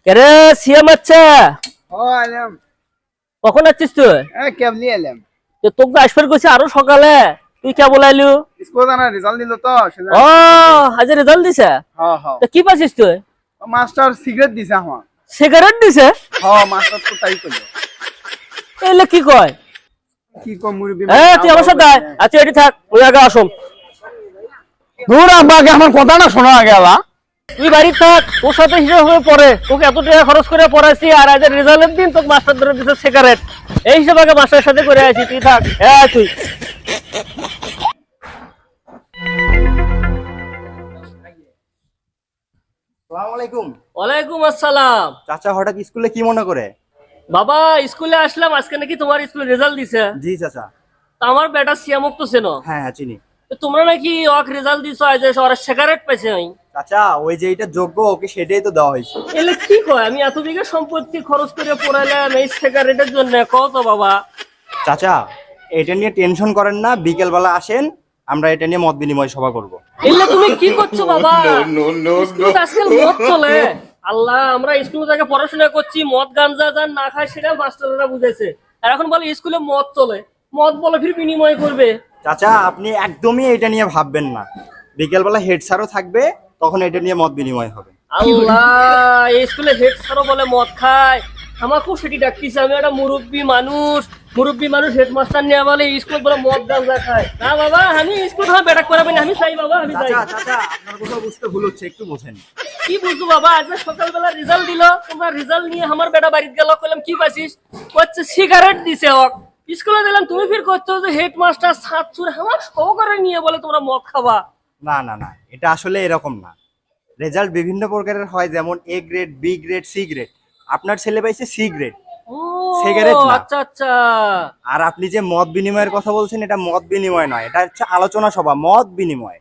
কেরে সিএম আচ্ছা ও আলাম কখন আছিস তুই? কেবলি এলাম তোকে আসবার কইছে আরো সকালে, তুই কে বলাইলু? স্কুল জানা রেজাল্ট দিল তো ও আজ রেজাল্ট দিছে? হ্যাঁ হ্যাঁ তো কি পাইছিস তুই? মাস্টার সিগারেট দিছে আমার। সিগারেট দিছে? হ্যাঁ মাস্টার তো তাই করলো। এলে কি কয়? কি কম মুরবি তুই আমার সাথে আয়। আচ্ছা এটি থাক, ওই আগে আসুন। দূর আব্বাকে আমার কথা না শোনা আগে আলা। তুই বাড়ি থাক, তোর সাথে হিসাব হয়ে পড়ে, তোকে এত টাকা খরচ করে পড়াইছি, আর আজ রেজাল্টের দিন তোকে মাস্টার ধরে দিছে সিগারেট। এই হিসাবে আগে মাস্টারের সাথে করে আছি, তুই থাক। হ্যাঁ তুই আসসালামু আলাইকুম। ওয়ালাইকুম আসসালাম। চাচা হঠাৎ স্কুলে কি মনে করে? বাবা স্কুলে আসলাম, আজকে নাকি তোমার স্কুলে রেজাল্ট দিছে। জি চাচা। তা আমার বেটা সিয়ামক তো চেনো, হ্যাঁ হ্যাঁ চিনি। তো তোমরা নাকি ওকে রেজাল্ট দিছো, আজ ওরা সিগারেট পাইছে। আমি চাচা ওই যে এটা যোগ্য ওকে সেটাই তো দেওয়া হয়েছে। এলে কি কয়, আমি এত বিঘা সম্পত্তি খরচ করে পড়াইলাম এই সিগারেটের জন্য, কত বাবা। চাচা এটা নিয়ে টেনশন করেন না, বিকেল বেলা আসেন, আমরা এটা নিয়ে মত বিনিময় সভা করব। এলে তুমি কি করছো বাবা? স্কুলে তো আজকাল মদ চলে। আল্লাহ, আমরা স্কুলে থেকে পড়াশোনা করছি, মদ গাঞ্জা যান না খায় সেটা মাস্টাররা বুঝাইছে, আর এখন বলে স্কুলে মদ চলে, মদ বলে ফির বিনিময় করবে। চাচা আপনি একদমই এটা নিয়ে ভাববেন না, বিকেল বেলা হেড স্যারও থাকবে, তখন এটা নিয়ে মত বিনিময় হবে। আল্লাহ, এই স্কুলে হেড স্যারও বলে মদ খায়, আমাকেও সেটি ডাকতেছে। আমি একটা মুরব্বী মানুষ হেডমাস্টার নিয়ে বলে স্কুল বলে মদ গাঞ্জা খায়। না বাবা, আমি স্কুল তোমার বেটা করাবেন, আমি চাই বাবা, আমি চাই। চাচা চাচা আপনার কোথাও বুঝতে ভুল হচ্ছে, একটু বোঝেন। কি বুঝছো বাবা? আজ সকালবেলা রেজাল্ট দিল, তোমরা রেজাল্ট নিয়ে আমার বেটা বাড়িতে গেল, কইলাম কি পাইছিস? হচ্ছে সিগারেট দিছে ওক। স্কুলে দিলাম, তুমি ফির করছো যে হেডমাস্টার ছাত্র আমার সহকারে নিয়ে বলে তোমরা মদ খাবা। না না না, এটা আসলে এরকম না। রেজাল্ট বিভিন্ন প্রকারের হয়, যেমন A grade, B grade, C grade. আপনার ছেলে পাইছে সি গ্রেড, ও সিগারেট না। আচ্ছা আচ্ছা। আর আপনি যে মত বিনিময়ের কথা বলছেন, এটা মত বিনিময় নয়, এটা হচ্ছে আলোচনা সভা, মত বিনিময়।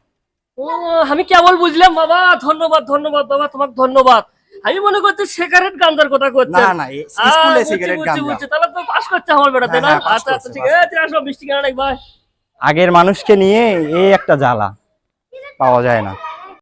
ও আমি কেবল বুঝলাম বাবা, ধন্যবাদ ধন্যবাদ বাবা, তোমাকে ধন্যবাদ। আমি মনে করছি সিগারেট গাঞ্জার কথা করছে। না না, স্কুলে সিগারেট গাঞ্জা। তাহলে তো পাস করতে আমার বেটা, তাই না? হ্যাঁ, পাস আচ্ছা আচ্ছা করছে, ঠিক আছে, তুই আসো, মিষ্টি কেন ভাই। আগের মানুষকে নিয়ে এই একটা জ্বালা পাওয়া যায় না।